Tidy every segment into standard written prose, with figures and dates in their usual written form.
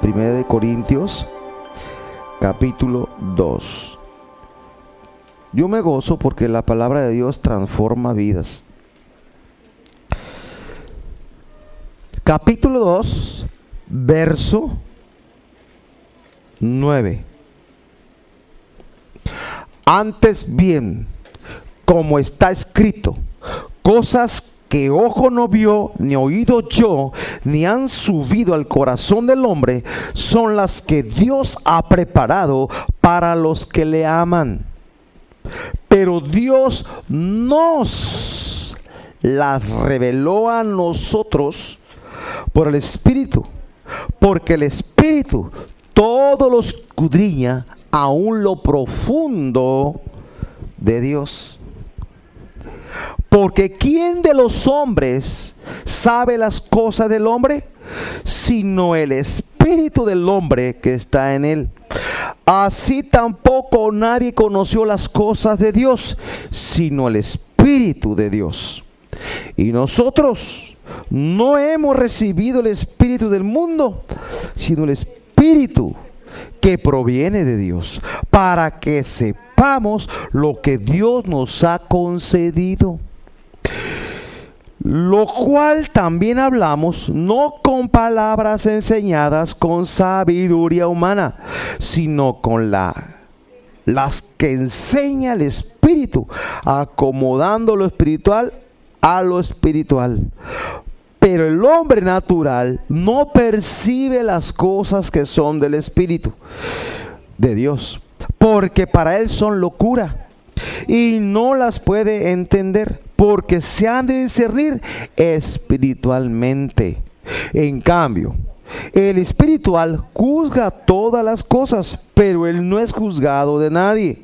Primera de Corintios, capítulo 2. Yo me gozo porque la palabra de Dios transforma vidas. Capítulo 2, verso 9. Antes bien, como está escrito, cosas que ojo no vio, ni oído oyó, ni han subido al corazón del hombre, son las que Dios ha preparado para los que le aman. Pero Dios nos las reveló a nosotros por el Espíritu, porque el Espíritu todo lo escudriña, aún lo profundo de Dios. Porque ¿quién de los hombres sabe las cosas del hombre? Sino el Espíritu del hombre que está en él. Así tampoco nadie conoció las cosas de Dios, sino el Espíritu de Dios. Y nosotros no hemos recibido el Espíritu del mundo, sino el Espíritu que proviene de Dios, para que sepamos lo que Dios nos ha concedido. Lo cual también hablamos, no con palabras enseñadas con sabiduría humana, sino con las que enseña el Espíritu, acomodando lo espiritual a lo espiritual. Pero el hombre natural no percibe las cosas que son del Espíritu de Dios, porque para él son locura, y no las puede entender, porque se han de discernir espiritualmente. En cambio, el espiritual juzga todas las cosas, pero él no es juzgado de nadie.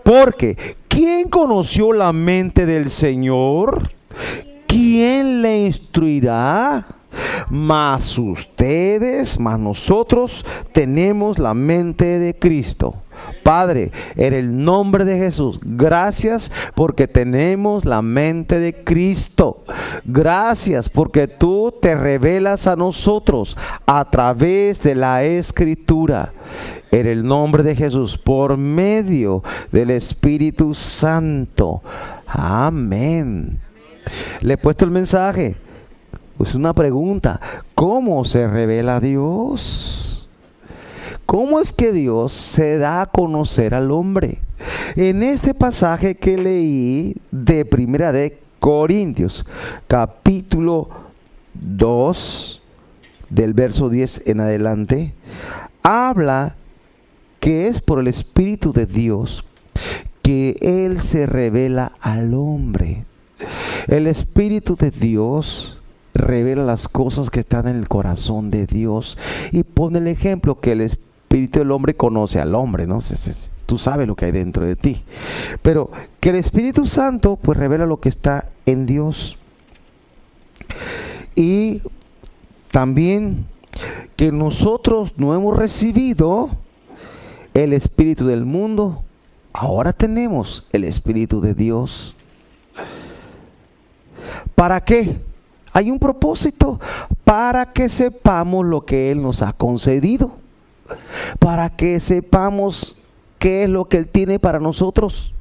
Porque ¿quién conoció la mente del Señor? ¿Quién le instruirá? Mas nosotros tenemos la mente de Cristo. Padre, en el nombre de Jesús, gracias porque tenemos la mente de Cristo. Gracias porque tú te revelas a nosotros a través de la Escritura. En el nombre de Jesús, por medio del Espíritu Santo. Amén. Le he puesto el mensaje. Es una pregunta. ¿Cómo se revela Dios? ¿Cómo es que Dios se da a conocer al hombre? En este pasaje que leí de Primera de Corintios, capítulo 2, del verso 10 en adelante, habla que es por el Espíritu de Dios que Él se revela al hombre. El Espíritu de Dios revela las cosas que están en el corazón de Dios y pone el ejemplo que el Espíritu del hombre conoce al hombre, ¿no? Tú sabes lo que hay dentro de ti, pero que el Espíritu Santo pues revela lo que está en Dios. Y también que nosotros no hemos recibido el espíritu del mundo, ahora tenemos el Espíritu de Dios. ¿Para qué? Hay un propósito, para que sepamos lo que Él nos ha concedido, para que sepamos qué es lo que Él tiene para nosotros.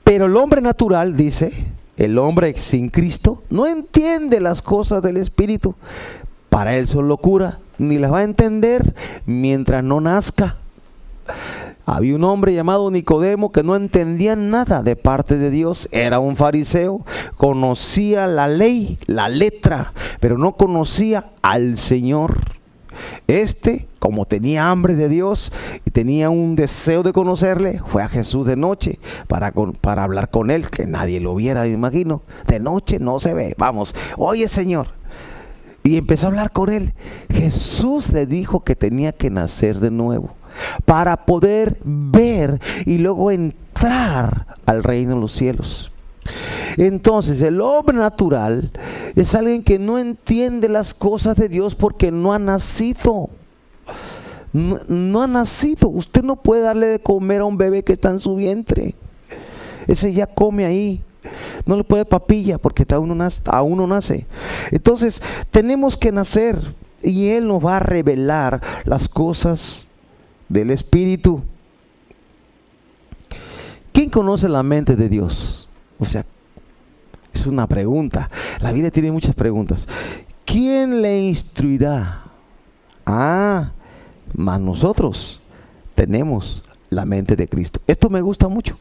Pero el hombre natural, dice, el hombre sin Cristo, no entiende las cosas del Espíritu. Para él son locura, ni las va a entender mientras no nazca. Había un hombre llamado Nicodemo que no entendía nada de parte de Dios. Era un fariseo, conocía la ley, la letra, pero no conocía al Señor. Como tenía hambre de Dios y tenía un deseo de conocerle, fue a Jesús de noche para hablar con él, que nadie lo viera, me imagino. De noche no se ve. Vamos, oye Señor. Y empezó a hablar con él. Jesús le dijo que tenía que nacer de nuevo para poder ver y luego entrar al reino de los cielos. Entonces el hombre natural es alguien que no entiende las cosas de Dios porque no ha nacido. No ha nacido. Usted no puede darle de comer a un bebé que está en su vientre. Ese ya come ahí. No le puede papilla porque aún no nace. Entonces tenemos que nacer Y Él nos va a revelar las cosas del Espíritu. ¿Quién conoce la mente de Dios? O sea, es una pregunta. La Biblia tiene muchas preguntas. ¿Quién le instruirá? Mas nosotros tenemos la mente de Cristo. Esto me gusta mucho.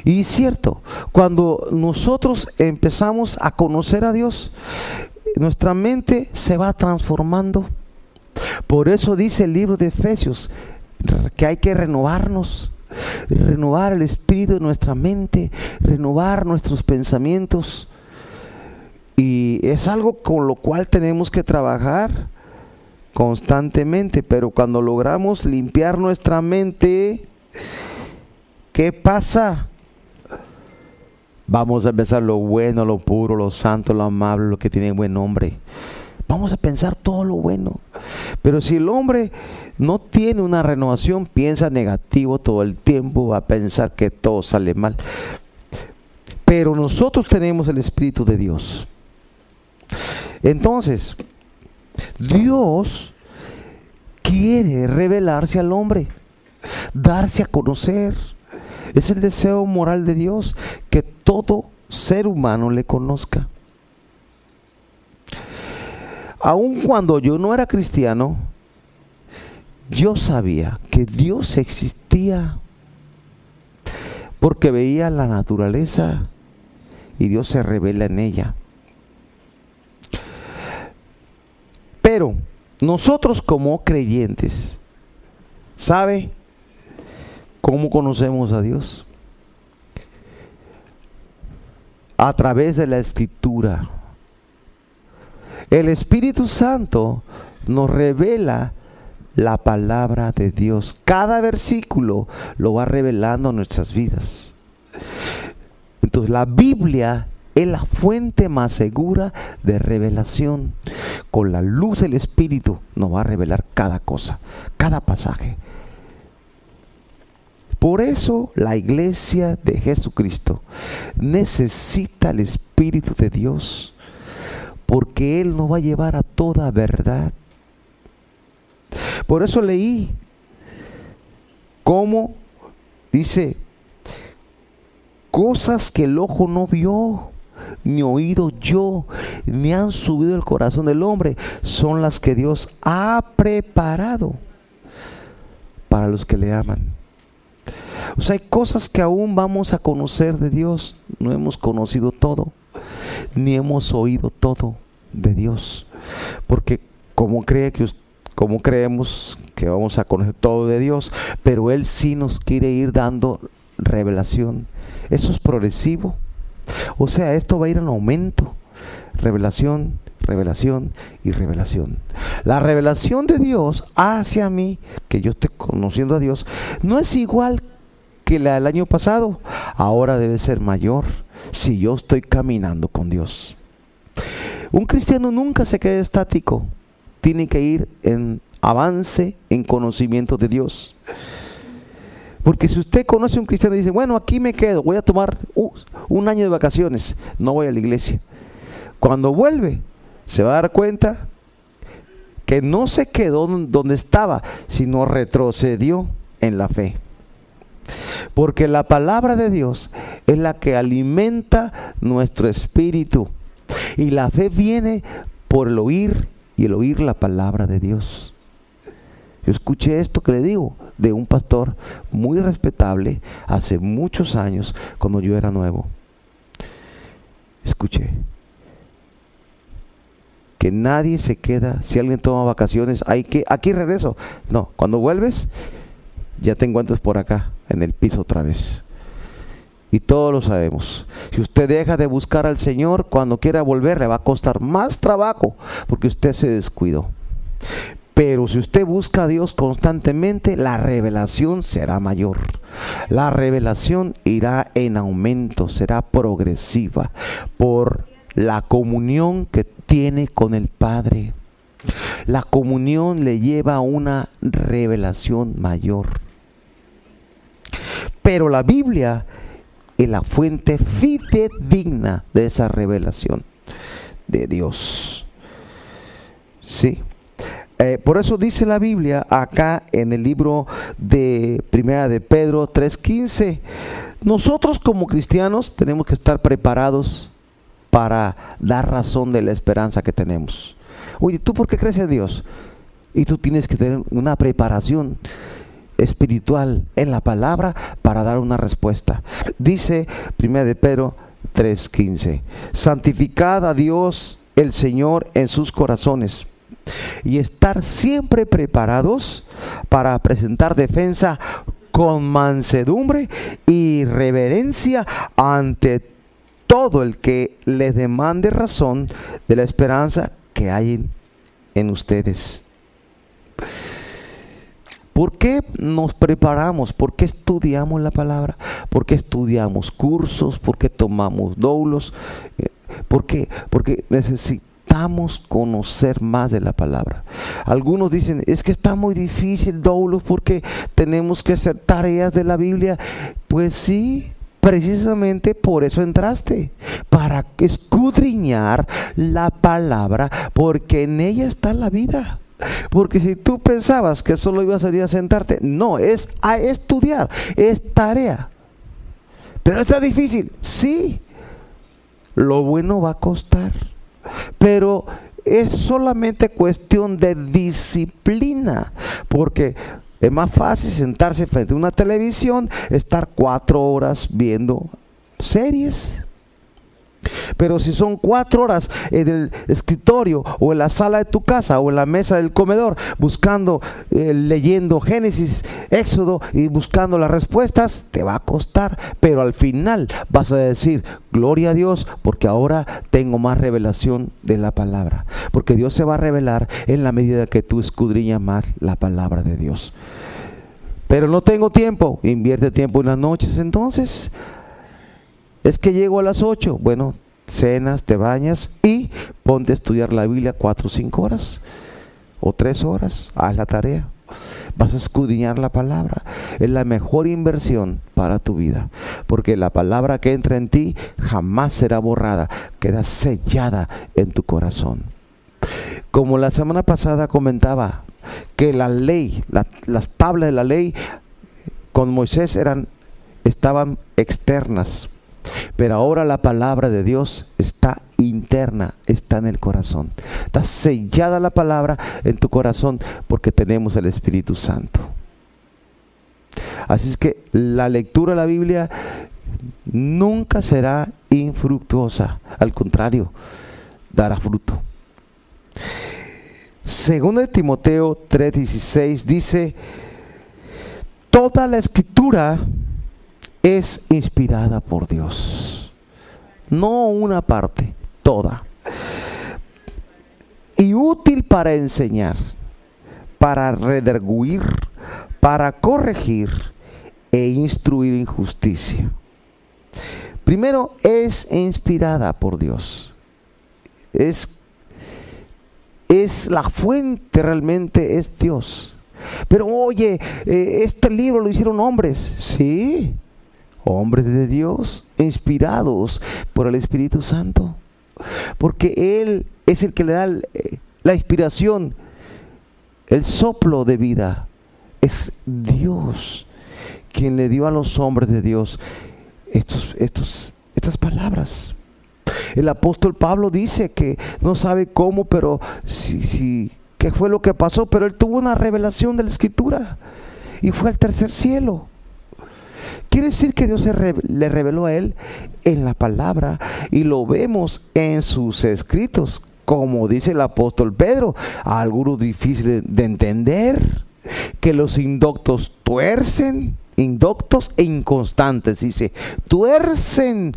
Y es cierto, cuando nosotros empezamos a conocer a Dios, nuestra mente se va transformando. Por eso dice el libro de Efesios que hay que renovarnos, renovar el espíritu de nuestra mente, renovar nuestros pensamientos. Y es algo con lo cual tenemos que trabajar constantemente. Pero cuando logramos limpiar nuestra mente, ¿qué pasa? Vamos a pensar lo bueno, lo puro, lo santo, lo amable, lo que tiene buen nombre. Vamos a pensar todo lo bueno. Pero si el hombre no tiene una renovación, piensa negativo todo el tiempo, va a pensar que todo sale mal. Pero nosotros tenemos el Espíritu de Dios. Entonces, Dios quiere revelarse al hombre, darse a conocer. Es el deseo moral de Dios, que todo ser humano le conozca. Aun cuando yo no era cristiano, yo sabía que Dios existía, porque veía la naturaleza y Dios se revela en ella. Pero nosotros como creyentes, ¿sabe cómo conocemos a Dios? A través de la Escritura. El Espíritu Santo nos revela la palabra de Dios. Cada versículo lo va revelando en nuestras vidas. Entonces la Biblia es la fuente más segura de revelación. Con la luz del Espíritu nos va a revelar cada cosa, cada pasaje. Por eso la iglesia de Jesucristo necesita el Espíritu de Dios, porque Él nos va a llevar a toda verdad. Por eso leí cómo dice: cosas que el ojo no vio, ni oído yo, ni han subido el corazón del hombre, son las que Dios ha preparado para los que le aman. O sea, hay cosas que aún vamos a conocer de Dios. No hemos conocido todo, ni hemos oído todo de Dios. Porque ¿cómo creemos que vamos a conocer todo de Dios? Pero Él sí nos quiere ir dando revelación. Eso es progresivo. O sea, esto va a ir en aumento. Revelación, revelación y revelación. La revelación de Dios hacia mí, que yo estoy conociendo a Dios, no es igual que la del año pasado. Ahora debe ser mayor si yo estoy caminando con Dios. Un cristiano nunca se queda estático. Tiene que ir en avance, en conocimiento de Dios. Porque si usted conoce a un cristiano y dice: bueno, aquí me quedo, voy a tomar un año de vacaciones, no voy a la iglesia. Cuando vuelve, se va a dar cuenta que no se quedó donde estaba, sino retrocedió en la fe. Porque la palabra de Dios es la que alimenta nuestro espíritu. Y la fe viene por el oír, y el oír la palabra de Dios. Yo escuché esto que le digo de un pastor muy respetable hace muchos años, cuando yo era nuevo. Escuché que nadie se queda. Si alguien toma vacaciones, aquí regreso. No, cuando vuelves, ya te encuentras por acá, en el piso otra vez. Y todos lo sabemos. Si usted deja de buscar al Señor, cuando quiera volver, le va a costar más trabajo, porque usted se descuidó. Pero si usted busca a Dios constantemente, la revelación será mayor. La revelación irá en aumento, será progresiva, por la comunión que tiene con el Padre. La comunión le lleva a una revelación mayor. Pero la Biblia es la fuente fidedigna de esa revelación de Dios. Sí. Por eso dice la Biblia acá en el libro de Primera de Pedro 3:15, nosotros como cristianos tenemos que estar preparados para dar razón de la esperanza que tenemos. Oye, ¿tú por qué crees en Dios? Y tú tienes que tener una preparación espiritual en la palabra para dar una respuesta. Dice Primera de Pedro 3:15, santificad a Dios el Señor en sus corazones y estar siempre preparados para presentar defensa con mansedumbre y reverencia ante todo el que les demande razón de la esperanza que hay en ustedes. ¿Por qué nos preparamos? ¿Por qué estudiamos la palabra? ¿Por qué estudiamos cursos? ¿Por qué tomamos doulos? ¿Por qué? Porque necesitamos conocer más de la palabra. Algunos dicen, es que está muy difícil doulos porque tenemos que hacer tareas de la Biblia. Pues sí, precisamente por eso entraste, para escudriñar la palabra, porque en ella está la vida. Porque si tú pensabas que solo ibas a ir a sentarte, no, es a estudiar, es tarea. Pero está difícil, sí. Lo bueno va a costar, pero es solamente cuestión de disciplina, porque es más fácil sentarse frente a una televisión, estar 4 horas viendo series. Pero si son 4 horas en el escritorio o en la sala de tu casa o en la mesa del comedor buscando, leyendo Génesis, Éxodo y buscando las respuestas, te va a costar, pero al final vas a decir, gloria a Dios, porque ahora tengo más revelación de la palabra, porque Dios se va a revelar en la medida que tú escudriñas más la palabra de Dios. Pero no tengo tiempo, invierte tiempo en las noches. Entonces, es que llego a las 8, bueno, cenas, te bañas y ponte a estudiar la Biblia 4 o 5 horas o 3 horas, haz la tarea. Vas a escudriñar la palabra. Es la mejor inversión para tu vida, porque la palabra que entra en ti jamás será borrada, queda sellada en tu corazón. Como la semana pasada comentaba, que la ley, las tablas de la ley con Moisés estaban externas, pero ahora la palabra de Dios está interna, está en el corazón. Está sellada la palabra en tu corazón porque tenemos el Espíritu Santo. Así es que la lectura de la Biblia nunca será infructuosa, al contrario, dará fruto. Segundo de Timoteo 3:16 dice, toda la escritura es inspirada por Dios, no una parte, toda, y útil para enseñar, para redarguir, para corregir e instruir en justicia. Primero, es inspirada por Dios. Es la fuente, realmente es Dios. Pero oye, este libro lo hicieron hombres. Sí, hombres de Dios, inspirados por el Espíritu Santo, porque Él es el que le da la inspiración, el soplo de vida. Es Dios quien le dio a los hombres de Dios estas palabras. El apóstol Pablo dice que no sabe cómo, pero qué fue lo que pasó, pero él tuvo una revelación de la Escritura y fue al tercer cielo. Quiere decir que Dios le reveló a él en la palabra, y lo vemos en sus escritos, como dice el apóstol Pedro, algunos difíciles de entender, que los indoctos indoctos e inconstantes, dice, tuercen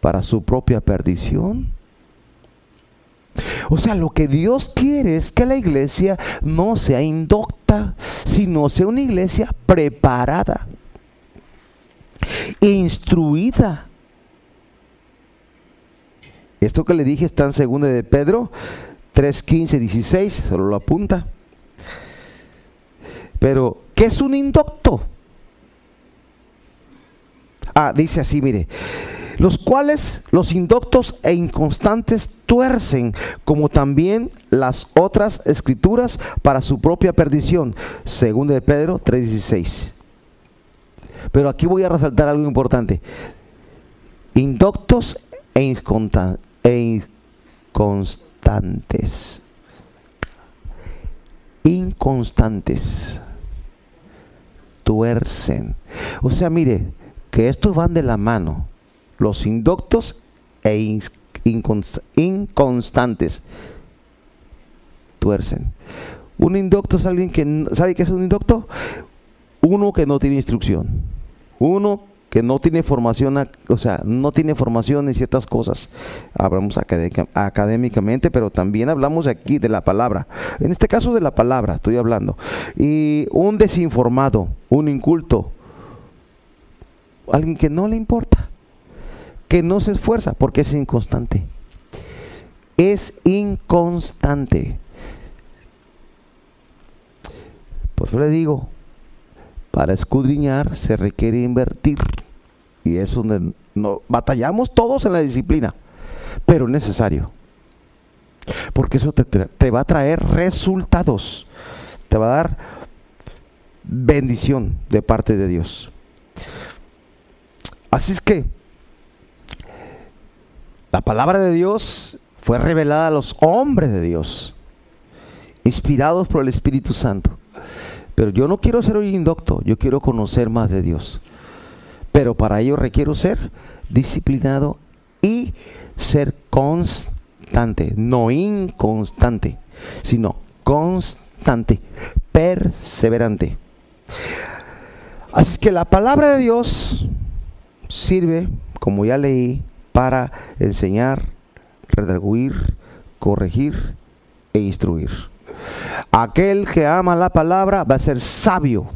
para su propia perdición. O sea, lo que Dios quiere es que la iglesia no sea indocta, sino sea una iglesia preparada, instruida. Esto que le dije está en 2 de Pedro 3:15-16, solo lo apunta. Pero, ¿qué es un indocto? Dice así, mire, los cuales los indoctos e inconstantes tuercen, como también las otras escrituras, para su propia perdición. Segunda de Pedro 3:16. Pero aquí voy a resaltar algo importante. Indoctos e inconstantes. Inconstantes. Tuercen. O sea, mire, que estos van de la mano. Los indoctos e inconstantes. Tuercen. Un indocto es alguien que... ¿Sabe qué es un indocto? Uno que no tiene instrucción. Uno que no tiene formación, o sea, no tiene formación en ciertas cosas. Hablamos académicamente, pero también hablamos aquí de la palabra. En este caso de la palabra estoy hablando. Y un desinformado, un inculto, alguien que no le importa, que no se esfuerza porque es inconstante. Es inconstante. Pues yo le digo, para escudriñar se requiere invertir. Y es donde batallamos todos en la disciplina. Pero es necesario. Porque eso te va a traer resultados. Te va a dar bendición de parte de Dios. Así es que la palabra de Dios fue revelada a los hombres de Dios, inspirados por el Espíritu Santo. Pero yo no quiero ser un indocto, yo quiero conocer más de Dios. Pero para ello requiero ser disciplinado y ser constante, no inconstante, sino constante, perseverante. Así que la palabra de Dios sirve, como ya leí, para enseñar, redarguir, corregir e instruir. Aquel que ama la palabra va a ser sabio,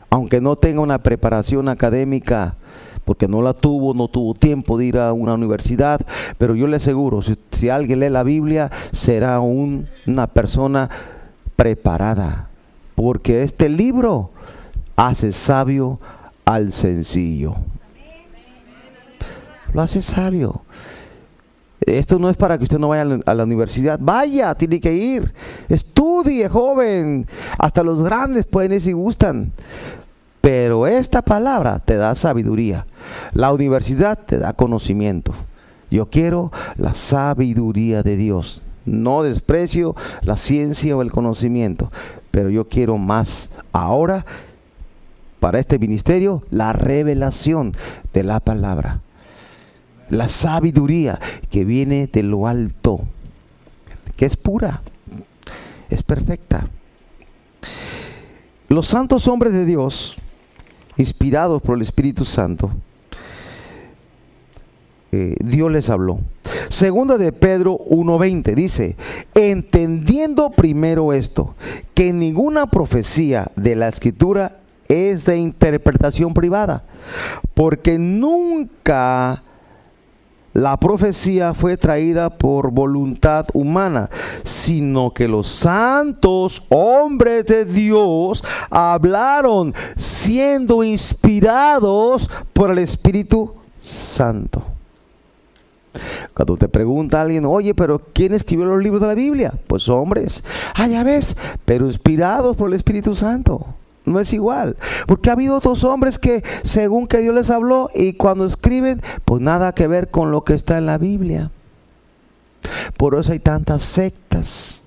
aunque no tenga una preparación académica, porque no tuvo tiempo de ir a una universidad. Pero yo le aseguro, si alguien lee la Biblia, será una persona preparada, porque este libro hace sabio al sencillo. Lo hace sabio. Esto no es para que usted no vaya a la universidad. Vaya, tiene que ir. Estudie, joven. Hasta los grandes pueden ir si gustan. Pero esta palabra te da sabiduría. La universidad te da conocimiento. Yo quiero la sabiduría de Dios. No desprecio la ciencia o el conocimiento, pero yo quiero más. Ahora, para este ministerio, la revelación de la palabra. La sabiduría que viene de lo alto, que es pura, es perfecta. Los santos hombres de Dios, inspirados por el Espíritu Santo, Dios les habló. Segunda de Pedro 1:20 dice: entendiendo primero esto, que ninguna profecía de la Escritura es de interpretación privada, porque nunca la profecía fue traída por voluntad humana, sino que los santos hombres de Dios hablaron siendo inspirados por el Espíritu Santo. Cuando te pregunta alguien, oye, pero ¿quién escribió los libros de la Biblia? Pues hombres. Ah, ya ves, pero inspirados por el Espíritu Santo. No es igual, porque ha habido otros hombres que según que Dios les habló, y cuando escriben, pues nada que ver con lo que está en la Biblia. Por eso hay tantas sectas.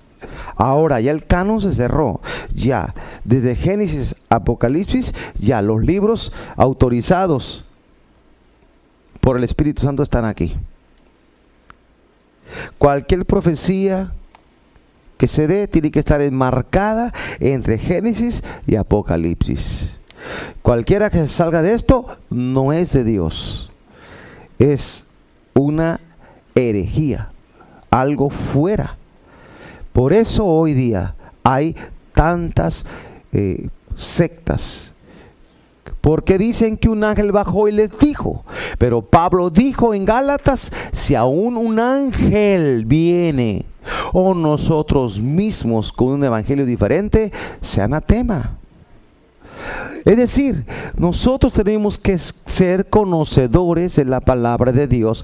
Ahora ya el canon se cerró. Ya desde Génesis, Apocalipsis, ya los libros autorizados por el Espíritu Santo están aquí. Cualquier profecía que se dé tiene que estar enmarcada entre Génesis y Apocalipsis. Cualquiera que salga de esto no es de Dios. Es una herejía, algo fuera. Por eso hoy día hay tantas sectas. Porque dicen que un ángel bajó y les dijo. Pero Pablo dijo en Gálatas: si aún un ángel viene, o nosotros mismos con un evangelio diferente, sea anatema. Es decir, nosotros tenemos que ser conocedores de la palabra de Dios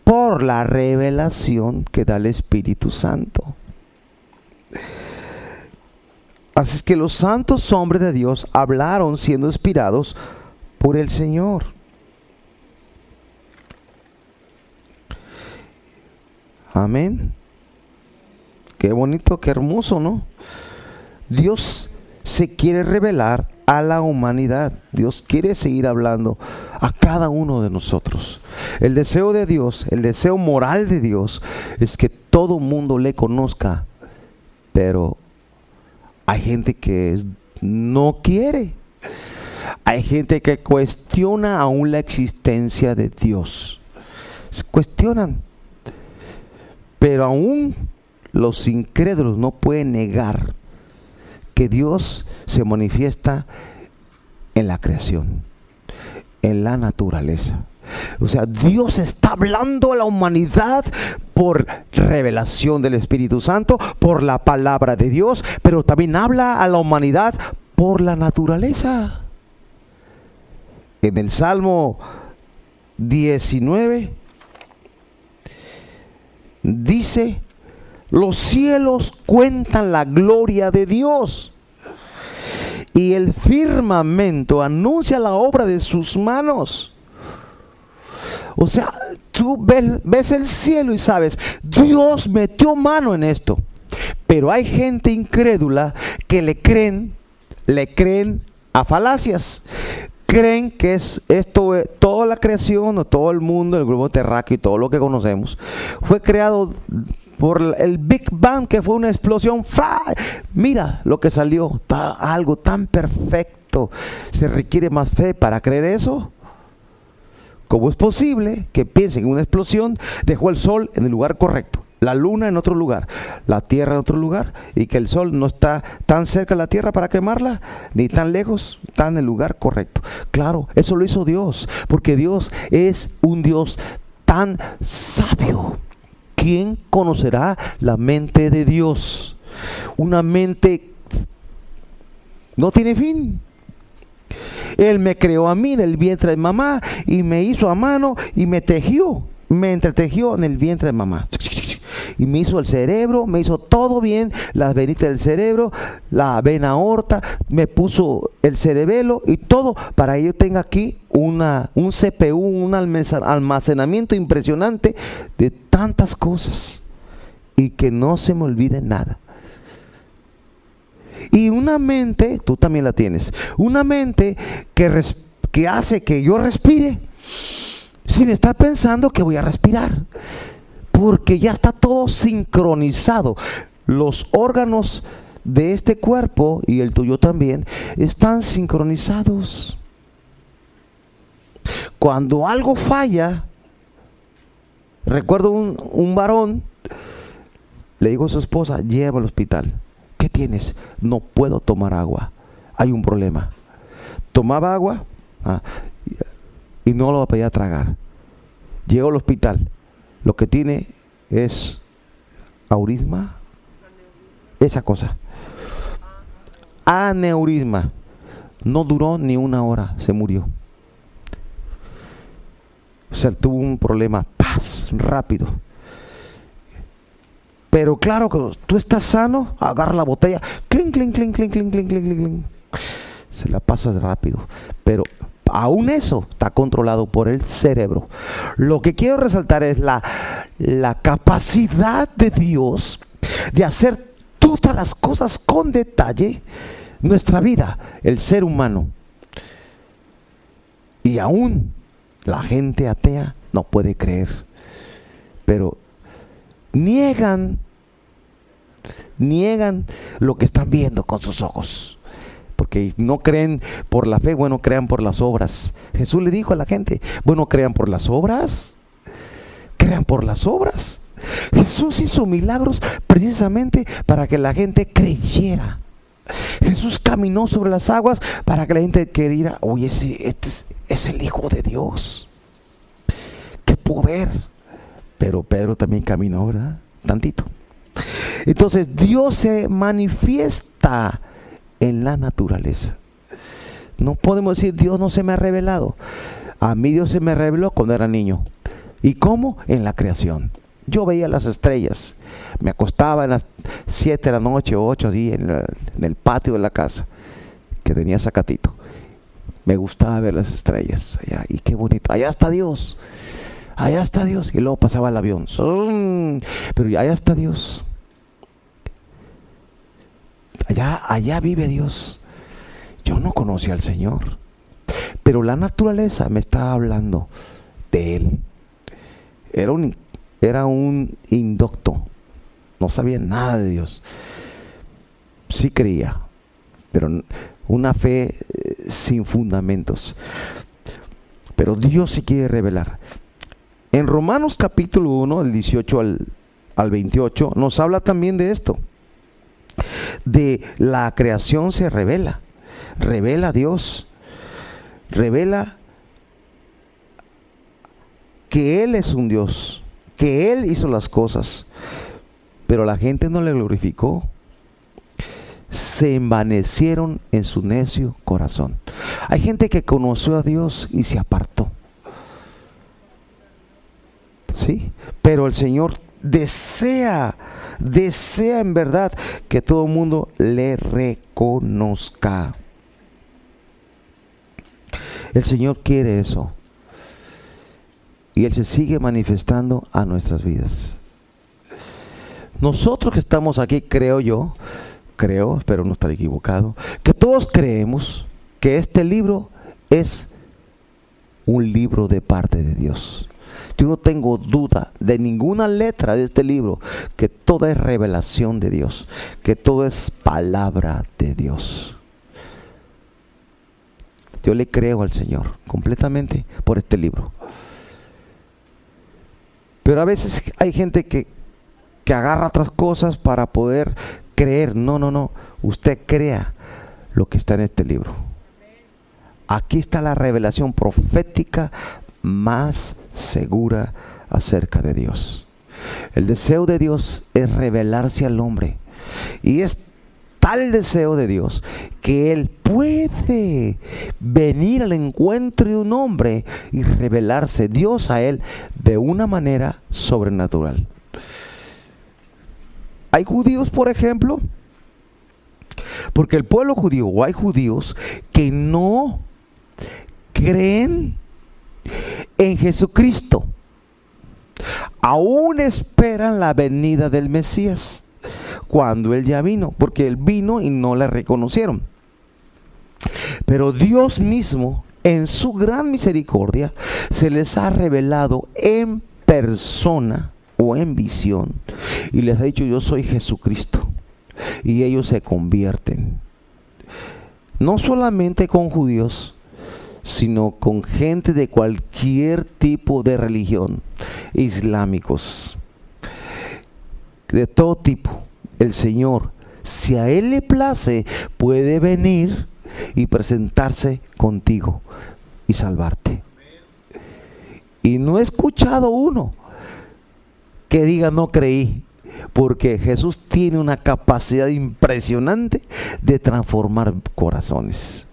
por la revelación que da el Espíritu Santo. Así es que los santos hombres de Dios hablaron siendo inspirados por el Señor. Amén. Qué bonito, qué hermoso, ¿no? Dios se quiere revelar a la humanidad. Dios quiere seguir hablando a cada uno de nosotros. El deseo de Dios, el deseo moral de Dios es que todo mundo le conozca, pero hay gente que no quiere. Hay gente que cuestiona aún la existencia de Dios. Cuestionan. Pero aún los incrédulos no pueden negar que Dios se manifiesta en la creación, en la naturaleza. O sea, Dios está hablando a la humanidad por revelación del Espíritu Santo, por la palabra de Dios, pero también habla a la humanidad por la naturaleza. En el Salmo 19 dice: los cielos cuentan la gloria de Dios, y el firmamento anuncia la obra de sus manos. O sea, tú ves el cielo y sabes, Dios metió mano en esto. Pero hay gente incrédula que le creen a falacias. Creen que es esto, toda la creación o todo el mundo, el globo terráqueo y todo lo que conocemos, fue creado por el Big Bang, que fue una explosión. Mira lo que salió, algo tan perfecto. ¿Se requiere más fe para creer eso? ¿Cómo es posible que piensen que una explosión dejó el sol en el lugar correcto, la luna en otro lugar, la tierra en otro lugar, y que el sol no está tan cerca de la tierra para quemarla, ni tan lejos, está en el lugar correcto? Claro, eso lo hizo Dios, porque Dios es un Dios tan sabio. ¿Quién conocerá la mente de Dios? Una mente no tiene fin. Él me creó a mí en el vientre de mamá y me hizo a mano y me tejió, me entretejió en el vientre de mamá. Y me hizo el cerebro, me hizo todo bien, las venitas del cerebro, la vena aorta, me puso el cerebelo y todo para que yo tenga aquí un CPU, un almacenamiento impresionante de tantas cosas y que no se me olvide nada. Y una mente, tú también la tienes, una mente que hace que yo respire sin estar pensando que voy a respirar, porque ya está todo sincronizado. Los órganos de este cuerpo y el tuyo también están sincronizados. Cuando algo falla, recuerdo un varón le dijo a su esposa: lleva al hospital. ¿Qué tienes? No puedo tomar agua, hay un problema. Tomaba agua y no lo podía tragar. Llegó al hospital, lo que tiene es aneurisma, esa cosa, aneurisma. No duró ni una hora, se murió. O sea, tuvo un problema, rápido. Pero claro que tú estás sano, agarra la botella, clink, clink, clink, clink, clink, clink, clink, clink. Se la pasas rápido. Pero aún eso está controlado por el cerebro. Lo que quiero resaltar es la capacidad de Dios de hacer todas las cosas con detalle. Nuestra vida, el ser humano. Y aún la gente atea no puede creer. Pero niegan lo que están viendo con sus ojos, porque no creen por la fe. Bueno, crean por las obras. Jesús le dijo a la gente: bueno, crean por las obras, crean por las obras. Jesús hizo milagros precisamente para que la gente creyera. Jesús caminó sobre las aguas para que la gente creyera: oye, este es el Hijo de Dios. ¡Qué poder! Pero Pedro también caminó, ¿verdad? Tantito. Entonces Dios se manifiesta en la naturaleza. No podemos decir Dios no se me ha revelado. A mí Dios se me reveló cuando era niño. ¿Y cómo? En la creación. Yo veía las estrellas. Me acostaba a las 7 de la noche o 8 así en el patio de la casa que tenía zacatito. Me gustaba ver las estrellas allá. Y qué bonito. Allá está Dios. Allá está Dios. Y luego pasaba el avión. Pero allá está Dios. Allá vive Dios. Yo no conocía al Señor. Pero la naturaleza me estaba hablando de Él. Era un indocto. No sabía nada de Dios. Sí creía, pero una fe sin fundamentos. Pero Dios sí quiere revelar. En Romanos capítulo 1, el 18 al 28, nos habla también de esto. De la creación se revela. Revela a Dios. Revela que Él es un Dios, que Él hizo las cosas, pero la gente no le glorificó. Se envanecieron en su necio corazón. Hay gente que conoció a Dios y se apartó. Sí, pero el Señor desea en verdad que todo el mundo le reconozca. El Señor quiere eso. Y Él se sigue manifestando a nuestras vidas. Nosotros que estamos aquí, creo, espero no estar equivocado, que todos creemos que este libro es un libro de parte de Dios. Yo no tengo duda de ninguna letra de este libro, que toda es revelación de Dios, que todo es palabra de Dios. Yo le creo al Señor completamente por este libro. Pero a veces hay gente que agarra otras cosas para poder creer. No. Usted crea lo que está en este libro. Aquí está la revelación profética más segura acerca de Dios. El deseo de Dios es revelarse al hombre. Y es tal deseo de Dios que Él puede venir al encuentro de un hombre y revelarse Dios a él de una manera sobrenatural. Hay judíos, por ejemplo, porque el pueblo judío, o hay judíos que no creen en Jesucristo, aún esperan la venida del Mesías, cuando Él ya vino, porque Él vino y no le reconocieron. Pero Dios mismo, en su gran misericordia, se les ha revelado en persona o en visión y les ha dicho: yo soy Jesucristo. Y ellos se convierten, no solamente con judíos, sino con gente de cualquier tipo de religión, islámicos, de todo tipo. El Señor, si a Él le place, puede venir y presentarse contigo y salvarte. Y no he escuchado uno que diga: no creí, porque Jesús tiene una capacidad impresionante de transformar corazones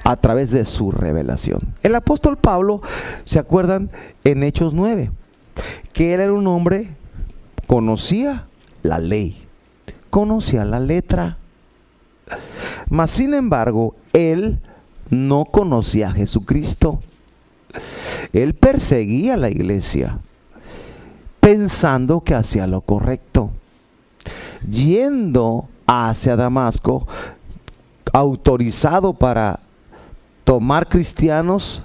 a través de su revelación. El apóstol Pablo, ¿se acuerdan? En Hechos 9, que él era un hombre, conocía la ley, conocía la letra, mas sin embargo él no conocía a Jesucristo. Él perseguía a la iglesia pensando que hacía lo correcto, yendo hacia Damasco, autorizado para tomar cristianos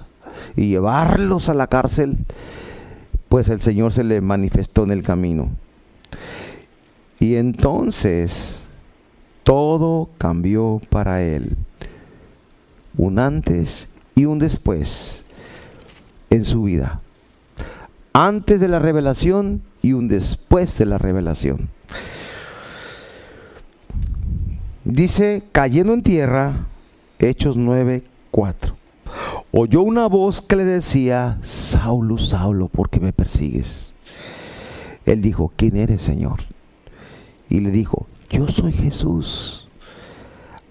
y llevarlos a la cárcel. Pues el Señor se le manifestó en el camino. Y entonces todo cambió para él. Un antes y un después en su vida. Antes de la revelación y un después de la revelación. Dice, cayendo en tierra, Hechos 9:4. Oyó una voz que le decía: Saulo, Saulo, ¿por qué me persigues? Él dijo: ¿quién eres, Señor? Y le dijo: yo soy Jesús,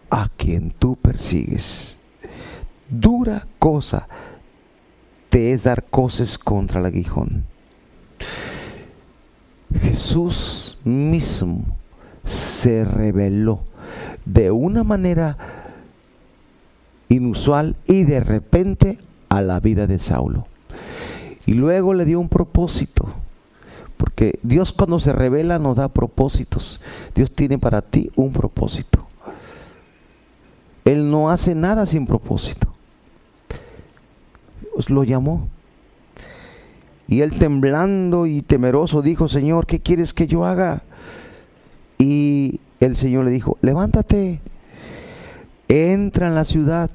a quien tú persigues. dura cosa te es dar coces contra el aguijón. Jesús mismo se reveló de una manera inusual y de repente a la vida de Saulo. Y luego le dio un propósito. Porque Dios, cuando se revela, nos da propósitos. Dios tiene para ti un propósito. Él no hace nada sin propósito. Dios lo llamó. Y él, temblando y temeroso, dijo: Señor, ¿qué quieres que yo haga? Y el Señor le dijo: levántate, entra en la ciudad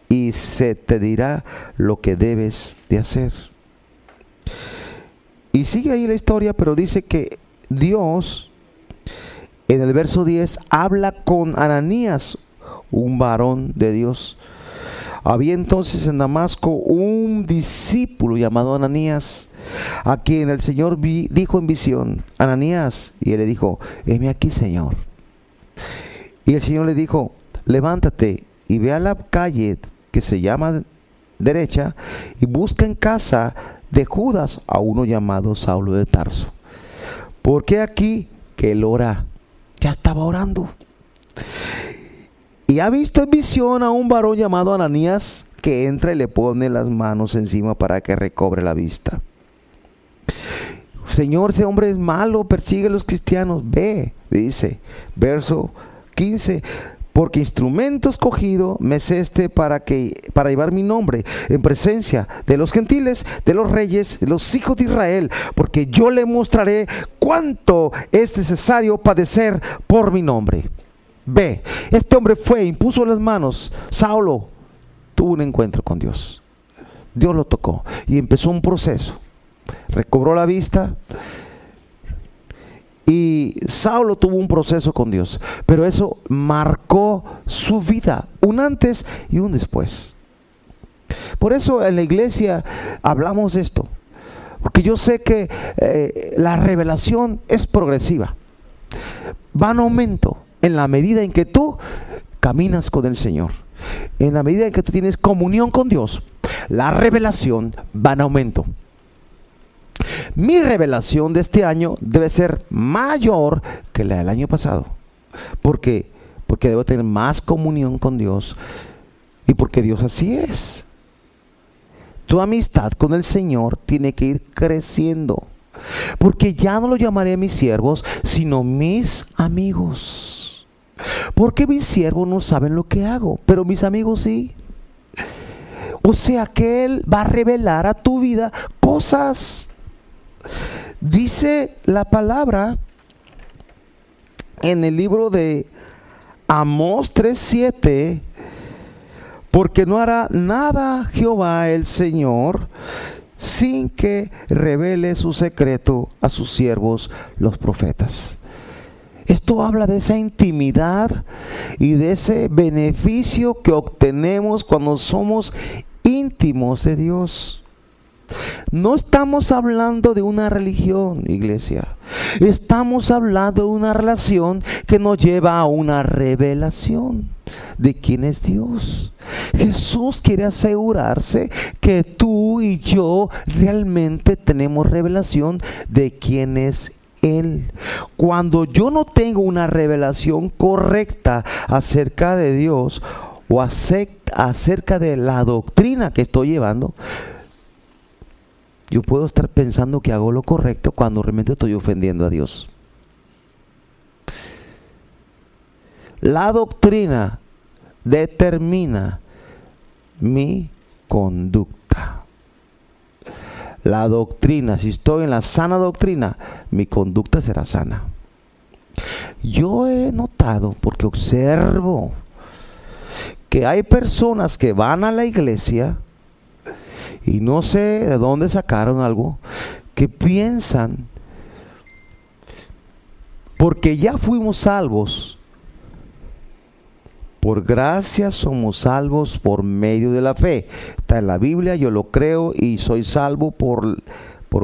y se te dirá lo que debes de hacer. Y sigue ahí la historia, pero dice que Dios, en el verso 10, habla con Ananías, un varón de Dios. Había entonces en Damasco un discípulo llamado Ananías, a quien el Señor dijo en visión: Ananías. Y él le dijo: heme aquí, Señor. Y el Señor le dijo: levántate y ve a la calle que se llama Derecha y busca en casa de Judas a uno llamado Saulo de Tarso, porque aquí que él ora. Ya estaba orando. Y ha visto en visión a un varón llamado Ananías, que entra y le pone las manos encima para que recobre la vista. Señor, ese hombre es malo, persigue a los cristianos. Ve, dice, verso 15: porque instrumento escogido me es este para llevar mi nombre en presencia de los gentiles, de los reyes, de los hijos de Israel, porque yo le mostraré cuánto es necesario padecer por mi nombre. Ve, este hombre fue, impuso las manos. Saulo tuvo un encuentro con Dios. Dios lo tocó y empezó un proceso. Recobró la vista. Y Saulo tuvo un proceso con Dios, pero eso marcó su vida, un antes y un después. Por eso en la iglesia hablamos de esto, porque yo sé que la revelación es progresiva, va en aumento en la medida en que tú caminas con el Señor, en la medida en que tú tienes comunión con Dios. La revelación va en aumento. Mi revelación de este año debe ser mayor que la del año pasado. ¿Por qué? Porque debo tener más comunión con Dios y porque Dios así es. Tu amistad con el Señor tiene que ir creciendo, porque ya no lo llamaré mis siervos, sino mis amigos. Porque mis siervos no saben lo que hago, pero mis amigos sí. O sea que Él va a revelar a tu vida cosas. Dice la palabra en el libro de Amós 3:7: porque no hará nada Jehová el Señor sin que revele su secreto a sus siervos los profetas. Esto habla de esa intimidad y de ese beneficio que obtenemos cuando somos íntimos de Dios. No estamos hablando de una religión, iglesia. Estamos hablando de una relación que nos lleva a una revelación de quién es Dios. Jesús quiere asegurarse que tú y yo realmente tenemos revelación de quién es Él. Cuando yo no tengo una revelación correcta acerca de Dios o acerca de la doctrina que estoy llevando, yo puedo estar pensando que hago lo correcto cuando realmente estoy ofendiendo a Dios. La doctrina determina mi conducta. La doctrina, si estoy en la sana doctrina, mi conducta será sana. Yo he notado, porque observo, que hay personas que van a la iglesia y no sé de dónde sacaron algo, que piensan, porque ya fuimos salvos, por gracia somos salvos por medio de la fe. Está en la Biblia, yo lo creo y soy salvo por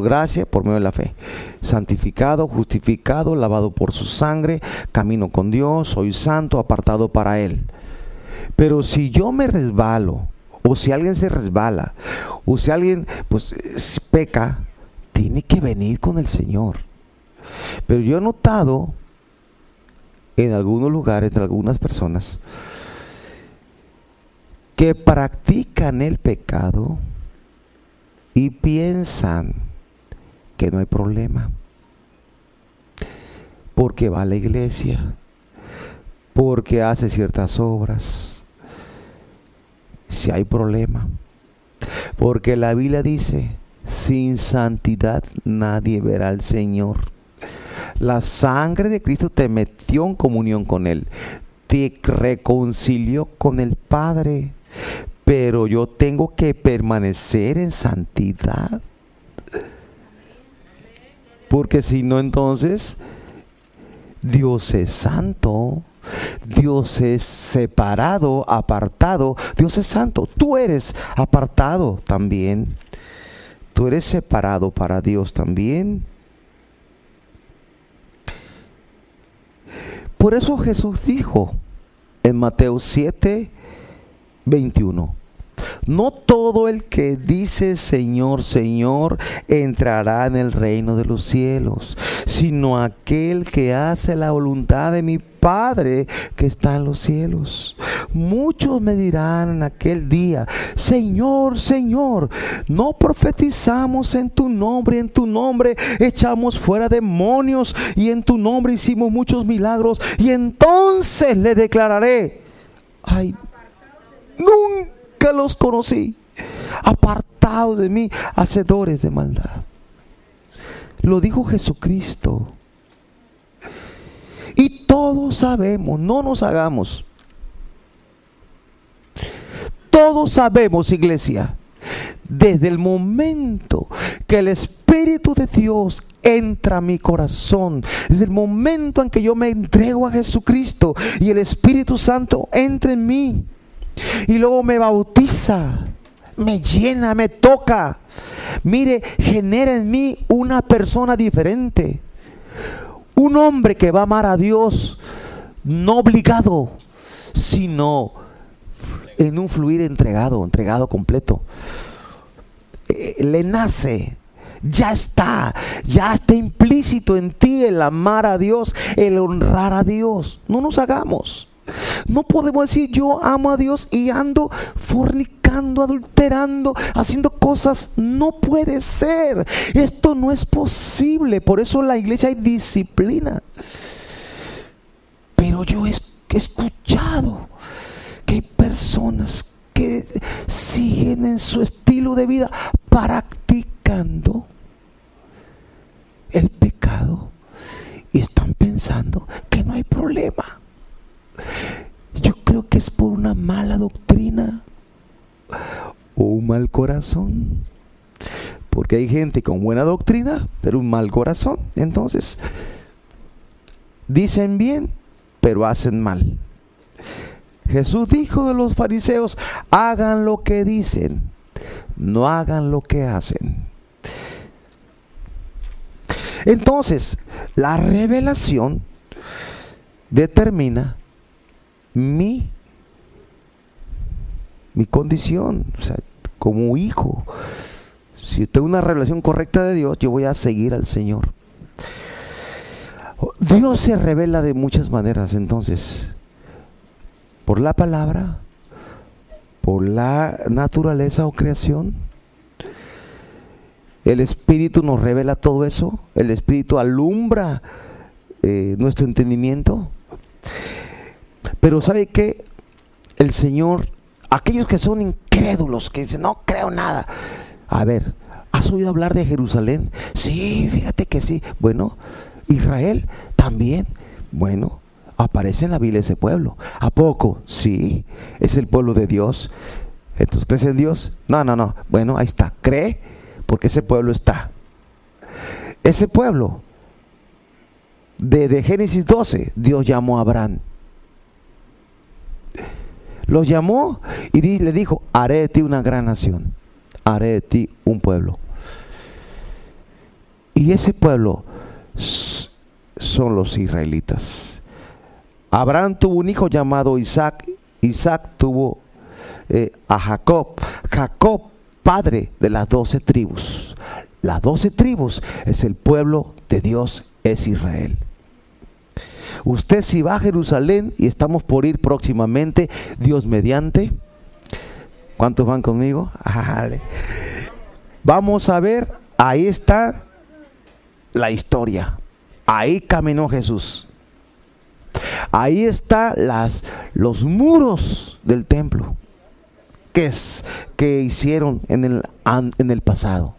gracia, por medio de la fe. Santificado, justificado, lavado por su sangre, camino con Dios, soy santo, apartado para Él. Pero si yo me resbalo o si alguien se resbala, o si alguien pues peca, tiene que venir con el Señor. Pero yo he notado en algunos lugares de algunas personas que practican el pecado y piensan que no hay problema, porque va a la iglesia, porque hace ciertas obras. Si hay problema, porque la Biblia dice: sin santidad nadie verá al Señor. La sangre de Cristo te metió en comunión con Él, te reconcilió con el Padre, pero yo tengo que permanecer en santidad, porque si no, entonces Dios es santo, Dios es separado, apartado. Dios es santo, tú eres apartado también, tú eres separado para Dios también. Por eso Jesús dijo en Mateo 7:21: no todo el que dice Señor, Señor, entrará en el reino de los cielos, sino aquel que hace la voluntad de mi Padre que está en los cielos. Muchos me dirán en aquel día: Señor, Señor, ¿no profetizamos en tu nombre? En tu nombre echamos fuera demonios y en tu nombre hicimos muchos milagros. Y entonces le declararé: ay, nunca los conocí, apartados de mí, hacedores de maldad. Lo dijo Jesucristo. Y todos sabemos, no nos hagamos. Todos sabemos, iglesia, desde el momento que el Espíritu de Dios entra a mi corazón, desde el momento en que yo me entrego a Jesucristo y el Espíritu Santo entra en mí, y luego me bautiza, me llena, me toca, mire, genera en mí una persona diferente, un hombre que va a amar a Dios, no obligado, sino en un fluir entregado completo. Le nace, ya está implícito en ti el amar a Dios, el honrar a Dios. No nos hagamos. No podemos decir yo amo a Dios y ando fornicando, adulterando, haciendo cosas. No puede ser. Esto no es posible. Por eso en la iglesia hay disciplina. Pero yo he escuchado que hay personas que siguen en su estilo de vida practicando el pecado y están pensando que no hay problema. Yo creo que es por una mala doctrina o un mal corazón, porque hay gente con buena doctrina pero un mal corazón. Entonces dicen bien pero hacen mal. Jesús dijo de los fariseos: hagan lo que dicen, no hagan lo que hacen. Entonces la revelación determina mi condición, o sea, como hijo. Si tengo una revelación correcta de Dios, yo voy a seguir al Señor. Dios se revela de muchas maneras, entonces, por la palabra, por la naturaleza o creación. El Espíritu nos revela todo eso. El Espíritu alumbra nuestro entendimiento. Pero ¿sabe qué? El Señor, aquellos que son incrédulos, que dicen no creo nada. A ver, ¿has oído hablar de Jerusalén? Sí, fíjate que sí. Bueno, Israel también. Bueno, aparece en la Biblia ese pueblo. ¿A poco? Sí, es el pueblo de Dios. Entonces, ¿crees en Dios? No. Bueno, ahí está. Cree, porque ese pueblo está. Ese pueblo, de Génesis 12, Dios llamó a Abraham. Lo llamó y le dijo: haré de ti una gran nación, haré de ti un pueblo. Y ese pueblo son los israelitas. Abraham tuvo un hijo llamado Isaac. Isaac tuvo a Jacob. Jacob, padre de las 12 tribus. Las 12 tribus es el pueblo de Dios, es Israel. Usted si va a Jerusalén, y estamos por ir próximamente, Dios mediante. ¿Cuántos van conmigo? Vamos a ver, ahí está la historia. Ahí caminó Jesús. Ahí están los muros del templo que hicieron en el pasado.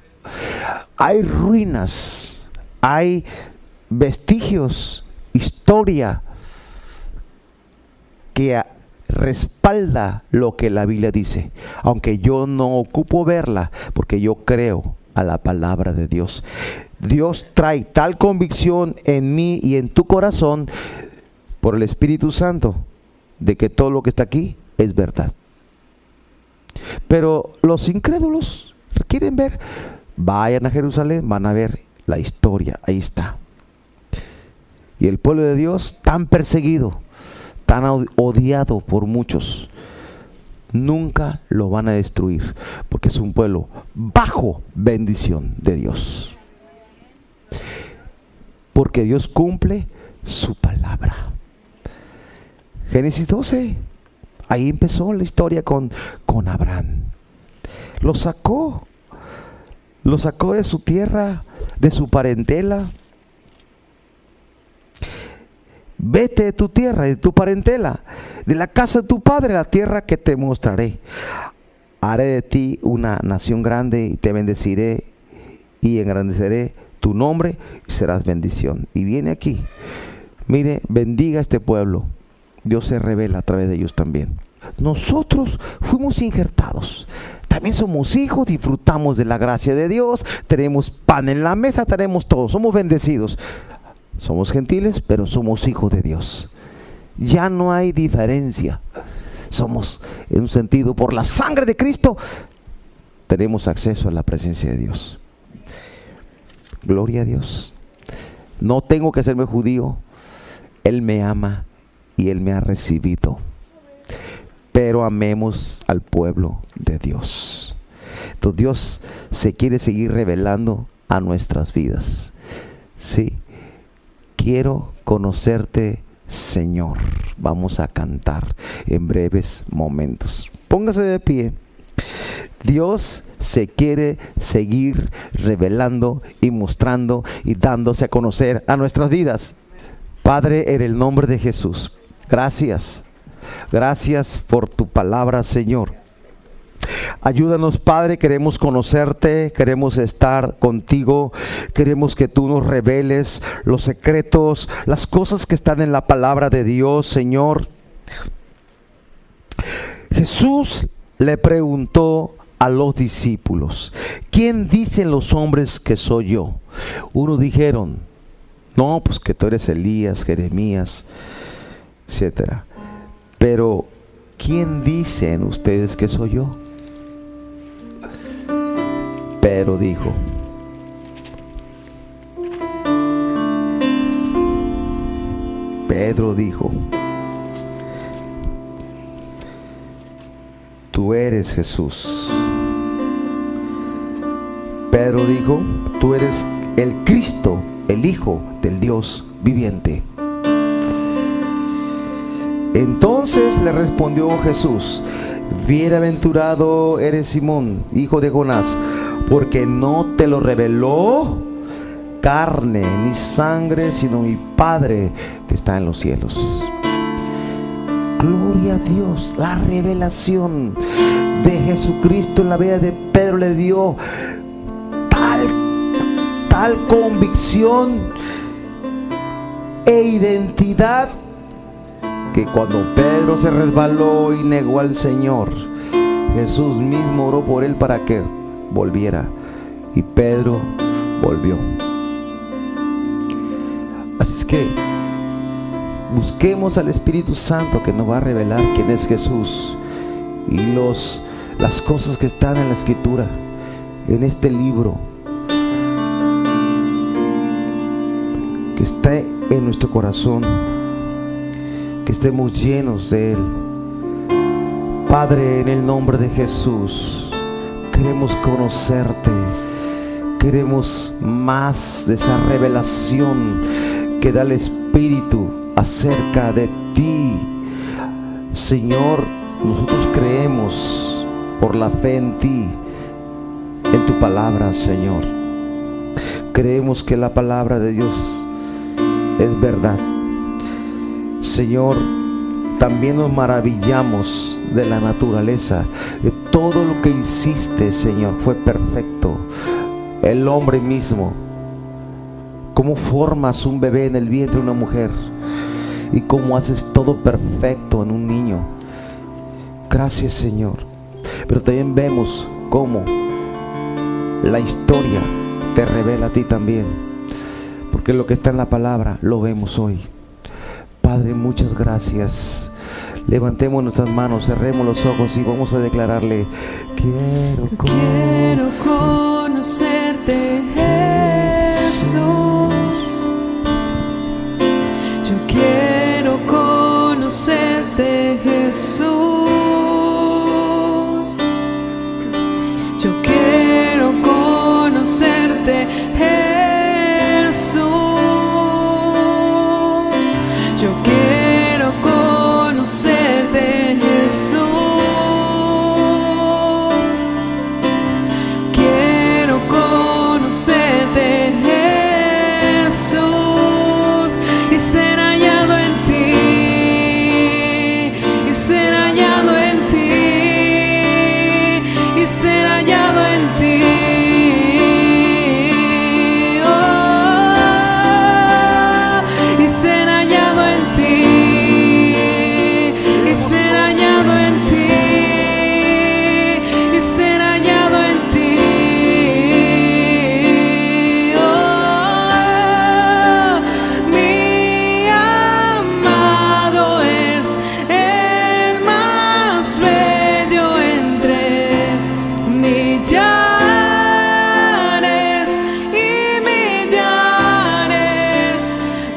Hay ruinas, hay vestigios, historia que respalda lo que la Biblia dice, aunque yo no ocupo verla, porque yo creo a la palabra de Dios. Dios trae tal convicción en mí y en tu corazón por el Espíritu Santo de que todo lo que está aquí es verdad. Pero los incrédulos quieren ver, vayan a Jerusalén, van a ver la historia, ahí está. Y el pueblo de Dios, tan perseguido, tan odiado por muchos, nunca lo van a destruir, porque es un pueblo bajo bendición de Dios. Porque Dios cumple su palabra. Génesis 12, ahí empezó la historia con Abraham. Lo sacó de su tierra, de su parentela. Vete de tu tierra y de tu parentela, de la casa de tu padre, la tierra que te mostraré. Haré de ti una nación grande y te bendeciré y engrandeceré tu nombre y serás bendición. Y viene aquí, mire, bendiga a este pueblo. Dios se revela a través de ellos también. Nosotros fuimos injertados. También somos hijos, disfrutamos de la gracia de Dios, tenemos pan en la mesa, tenemos todo, somos bendecidos. Somos gentiles, pero somos hijos de Dios. Ya no hay diferencia. Somos, en un sentido, por la sangre de Cristo, tenemos acceso a la presencia de Dios. Gloria a Dios. No tengo que hacerme judío. Él me ama y Él me ha recibido. Pero amemos al pueblo de Dios. Entonces Dios se quiere seguir revelando a nuestras vidas. Sí. Quiero conocerte, Señor. Vamos a cantar en breves momentos. Póngase de pie. Dios se quiere seguir revelando y mostrando y dándose a conocer a nuestras vidas. Padre, en el nombre de Jesús, gracias. Gracias por tu palabra, Señor. Ayúdanos, Padre, queremos conocerte, queremos estar contigo, queremos que tú nos reveles los secretos, las cosas que están en la palabra de Dios, Señor. Jesús le preguntó a los discípulos: ¿quién dicen los hombres que soy yo? Unos dijeron: no, pues que tú eres Elías, Jeremías, etcétera. Pero ¿quién dicen ustedes que soy yo? Pedro dijo: tú eres Jesús. Pedro dijo: tú eres el Cristo, el Hijo del Dios viviente. Entonces le respondió Jesús: bienaventurado eres Simón, hijo de Jonás, porque no te lo reveló carne ni sangre, sino mi Padre que está en los cielos. Gloria a Dios. La revelación de Jesucristo en la vida de Pedro le dio tal convicción e identidad que cuando Pedro se resbaló y negó al Señor, Jesús mismo oró por él para que volviera, y Pedro volvió. Así es que busquemos al Espíritu Santo, que nos va a revelar quién es Jesús y las cosas que están en la Escritura, en este libro, que esté en nuestro corazón, que estemos llenos de Él, Padre, en el nombre de Jesús, queremos conocerte. Queremos más de esa revelación que da el Espíritu acerca de ti. Señor, nosotros creemos por la fe en ti, en tu palabra, Señor. Creemos que la palabra de Dios es verdad. Señor, también nos maravillamos de la naturaleza, de todo lo que hiciste, Señor, fue perfecto. El hombre mismo, cómo formas un bebé en el vientre de una mujer y cómo haces todo perfecto en un niño. Gracias, Señor. Pero también vemos cómo la historia te revela a ti también, porque lo que está en la palabra lo vemos hoy. Padre, muchas gracias. Levantemos nuestras manos, cerremos los ojos y vamos a declararle: quiero conocerte, Jesús. Yo quiero conocerte, Jesús. Yo quiero conocerte, Jesús. Yo quiero conocerte, Jesús. Quiero conocerte, Jesús, y ser hallado en ti, y ser hallado en ti, y ser hallado en ti. Oh, y ser hallado en ti, y ser hallado en ti, y ser hallado en ti. Oh, mi amado es el más bello entre millares y millares.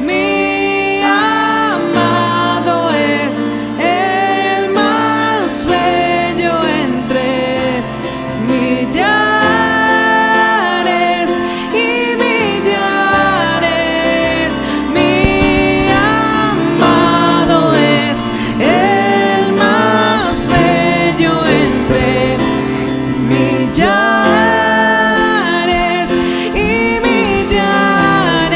Mi amado es el más bello entre millares y millares. Mi amado es el más bello entre millares y millares.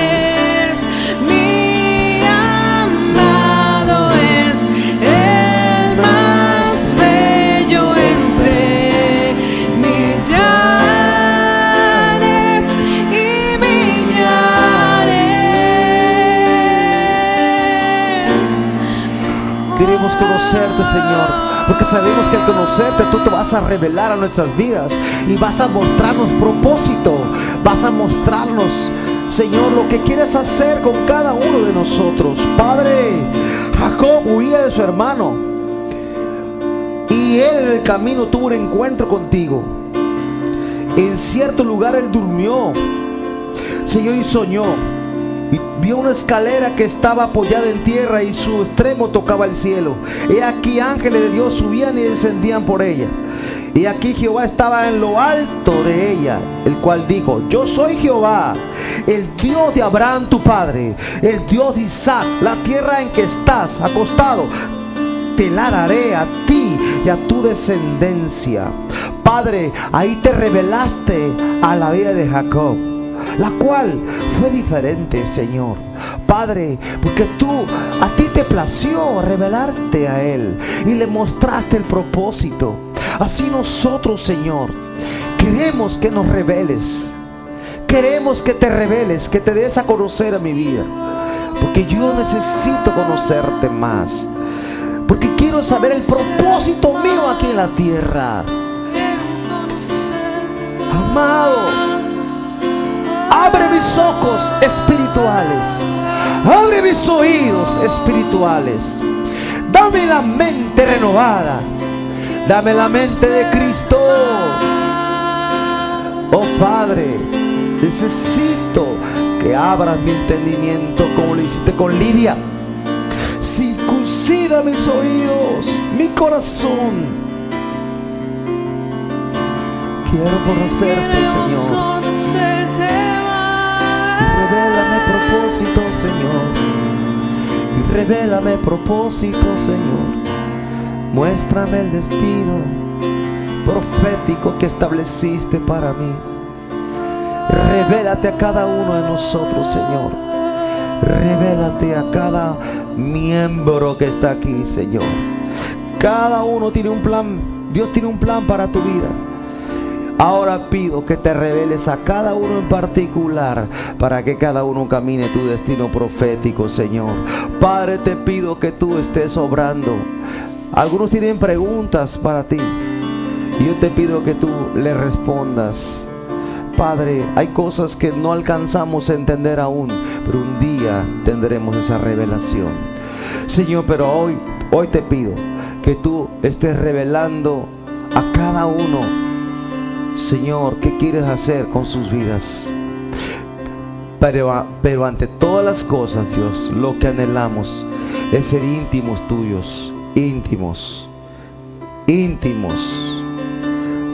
Mi amado es el más bello entre millares y millares. Queremos conocerte, Señor, porque sabemos que al conocerte tú te vas a revelar a nuestras vidas y vas a mostrarnos propósito, vas a mostrarnos, Señor, lo que quieres hacer con cada uno de nosotros. Padre, Jacob huía de su hermano y él en el camino tuvo un encuentro contigo. En cierto lugar él durmió, Señor, y soñó. Y vio una escalera que estaba apoyada en tierra y su extremo tocaba el cielo. He aquí ángeles de Dios subían y descendían por ella. Y aquí Jehová estaba en lo alto de ella, el cual dijo: yo soy Jehová, el Dios de Abraham tu padre, el Dios de Isaac. La tierra en que estás acostado te la daré a ti y a tu descendencia. Padre, ahí te revelaste a la vida de Jacob, la cual fue diferente, Señor. Padre, porque a ti te plació revelarte a él y le mostraste el propósito. Así nosotros, Señor, queremos que nos reveles. Queremos que te reveles, que te des a conocer a mi vida, porque yo necesito conocerte más, porque quiero saber el propósito mío aquí en la tierra. Amado, abre mis ojos espirituales, abre mis oídos espirituales, dame la mente renovada, dame la mente de Cristo. Oh Padre, necesito que abras mi entendimiento como lo hiciste con Lidia. Circuncida mis oídos, mi corazón, Quiero conocerte, Señor. Y revélame propósito, Señor. Y revélame propósito, Señor. Muéstrame el destino profético que estableciste para mí. Revélate a cada uno de nosotros, Señor. Revélate a cada miembro que está aquí, Señor. Cada uno tiene un plan. Dios tiene un plan para tu vida. Ahora pido que te reveles a cada uno en particular, para que cada uno camine tu destino profético, Señor. Padre, te pido que tú estés obrando. Algunos tienen preguntas para ti, y yo te pido que tú le respondas. Padre, hay cosas que no alcanzamos a entender aún, pero un día tendremos esa revelación, Señor. Pero hoy te pido que tú estés revelando a cada uno, Señor, qué quieres hacer con sus vidas. Pero ante todas las cosas, Dios, lo que anhelamos es ser íntimos tuyos. Íntimos.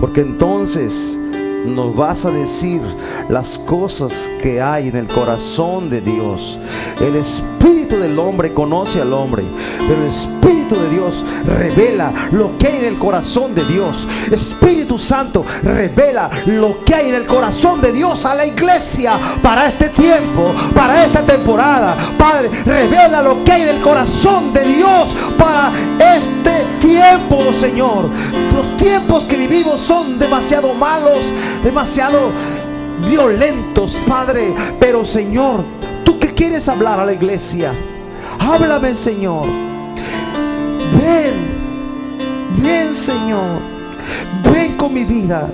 Porque entonces nos vas a decir las cosas que hay en el corazón de Dios. El espíritu del hombre conoce al hombre, pero el espíritu de Dios revela lo que hay en el corazón de Dios. Espíritu Santo, revela lo que hay en el corazón de Dios a la iglesia para este tiempo, para esta temporada. Padre, revela lo que hay en el corazón de Dios para este tiempo, Señor. Los tiempos que vivimos son demasiado malos, demasiado violentos, Padre. Pero, Señor, tú que quieres hablar a la iglesia, háblame, Señor. Ven, Señor. Ven con mi vida.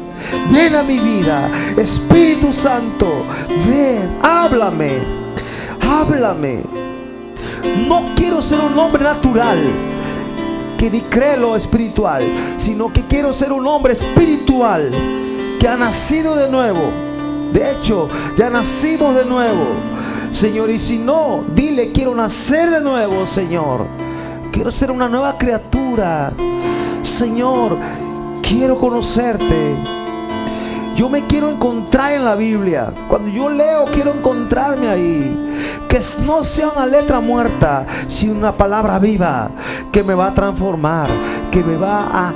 Ven a mi vida. Espíritu Santo, ven, háblame. No quiero ser un hombre natural que ni cree lo espiritual, sino que quiero ser un hombre espiritual que ha nacido de nuevo. De hecho, ya nacimos de nuevo, Señor. Y si no, dile: quiero nacer de nuevo, Señor. Quiero ser una nueva criatura, Señor. Quiero conocerte. Yo me quiero encontrar en la Biblia. Cuando yo leo, quiero encontrarme ahí. Que no sea una letra muerta, sino una palabra viva que me va a transformar, que me va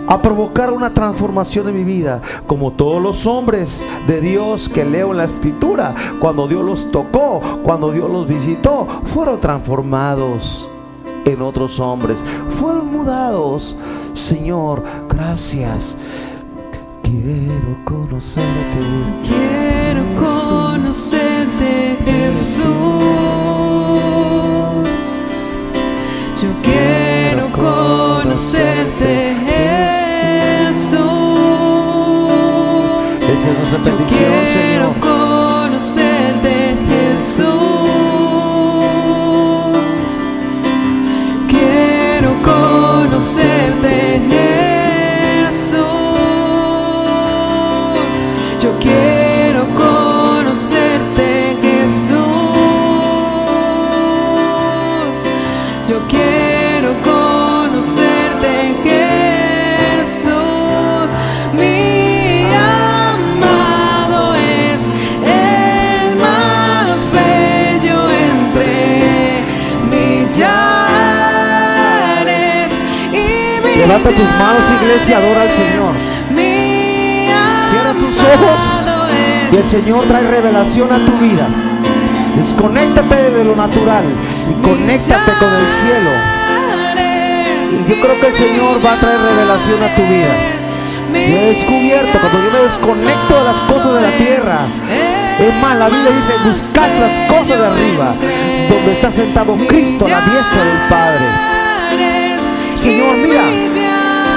a provocar una transformación en mi vida. Como todos los hombres de Dios que leo en la Escritura, cuando Dios los tocó, cuando Dios los visitó, fueron transformados en otros hombres, fueron mudados. Señor, gracias. Quiero conocerte, Jesús. Yo quiero conocerte, Jesús. Esa es nuestra petición, Señor. Quiero conocerte, Jesús. Quiero conocerte, Jesús. Yo quiero conocerte, Jesús. Yo quiero conocerte, Jesús. Mi amado es el más bello entre millares. Levanta tus manos, iglesia, adora al Señor. Cierra tus ojos y el Señor trae revelación a tu vida. Desconéctate de lo natural y conéctate con el cielo. Y yo creo que el Señor va a traer revelación a tu vida. Yo he descubierto, cuando yo me desconecto de las cosas de la tierra, es más, la Biblia dice: buscad las cosas de arriba, donde está sentado Cristo a la diestra del Padre. Señor, mira,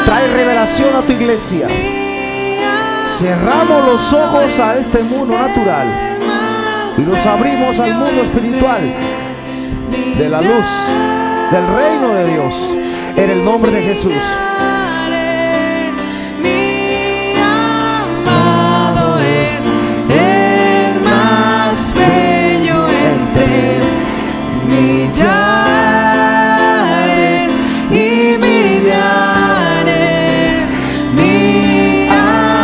trae revelación a tu iglesia. Cerramos los ojos a este mundo natural y nos abrimos al mundo espiritual de la luz, del reino de Dios, en el nombre de Jesús. Mi amado es el más bello entre millares y millares. Mi amado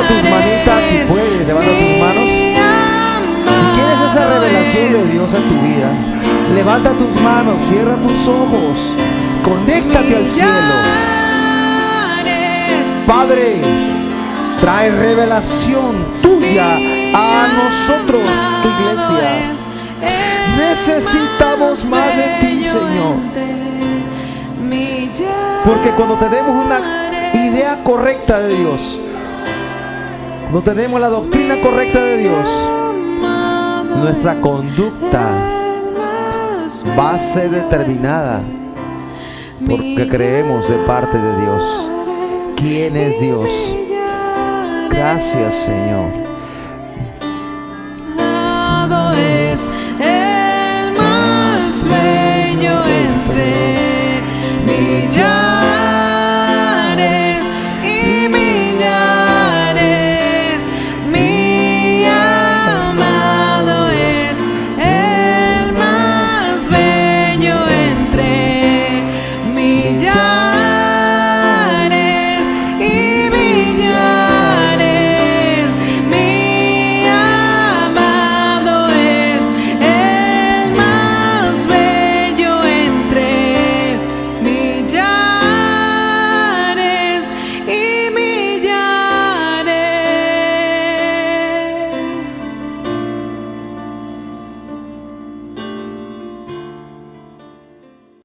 tus manitas si puedes, levanta tus manos. Si quieres esa revelación de Dios en tu vida, levanta tus manos, cierra tus ojos, conéctate al cielo. Padre, trae revelación tuya a nosotros, tu iglesia. Necesitamos más de ti, Señor. Porque cuando tenemos una idea correcta de Dios, cuando tenemos la doctrina correcta de Dios, nuestra conducta va a ser determinada porque creemos de parte de Dios. ¿Quién es Dios? Gracias, Señor. Es el más bello entre millones.